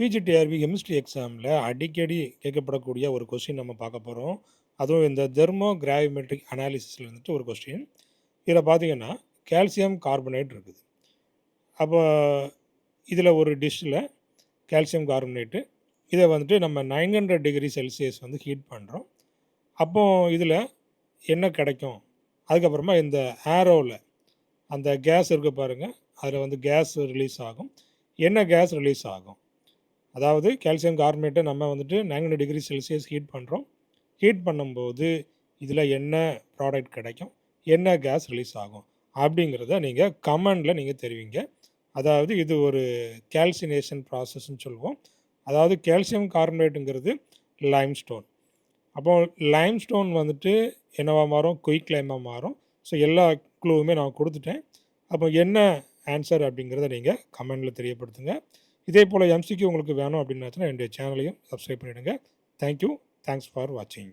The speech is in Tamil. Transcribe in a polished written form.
பிஜிடிஆர்பி கெமிஸ்ட்ரி எக்ஸாமில் அடிக்கடி கேட்கப்படக்கூடிய ஒரு கொஸ்டின் நம்ம பார்க்க போகிறோம். அதுவும் இந்த தெர்மோ கிராவிமெட்ரிக் அனாலிசிஸில் வந்துட்டு ஒரு கொஸ்டின். இதில் பார்த்தீங்கன்னா கால்சியம் கார்பனேட் இருக்குது. அப்போ இதில் ஒரு டிஷ்ஷில் கால்சியம் கார்பனேட்டு இதை வந்துட்டு நம்ம 900 டிகிரி செல்சியஸ் வந்து ஹீட் பண்ணுறோம். அப்போ இதில் என்ன கிடைக்கும்? அதுக்கப்புறமா இந்த ஏரோவில் அந்த கேஸ் இருக்கு பாருங்கள், அதில் வந்து கேஸ் ரிலீஸ் ஆகும். என்ன கேஸ் ரிலீஸ் ஆகும்? அதாவது கால்சியம் கார்பனேட்டை நம்ம வந்துட்டு 900 டிகிரி செல்சியஸ் ஹீட் பண்ணுறோம். ஹீட் பண்ணும்போது இதில் என்ன ப்ராடக்ட் கிடைக்கும்? என்ன கேஸ் ரிலீஸ் ஆகும்? அப்படிங்கிறத நீங்கள் கமெண்டில் நீங்கள் தெரிவிங்க. அதாவது இது ஒரு கால்சினேஷன் ப்ராசஸ்ன்னு சொல்லுவோம். அதாவது கால்சியம் கார்பனேட்டுங்கிறது லைம்ஸ்டோன். அப்போ லைம்ஸ்டோன் வந்துட்டு என்னவா மாறும்? குயிக் லைமாக மாறும். ஸோ எல்லா க்ளூவுமே நான் கொடுத்துட்டேன். அப்போ என்ன ஆன்சர் அப்படிங்கிறத நீங்கள் கமெண்டில் தெரியப்படுத்துங்க. இதே போல் எம்சிக்யூ உங்களுக்கு வேணும் அப்படின்னாச்சுன்னா என்னுடைய சேனலையும் சப்ஸ்கிரைப் பண்ணிவிடுங்க. தேங்க்யூ. தேங்க்ஸ் ஃபார் வாட்சிங்.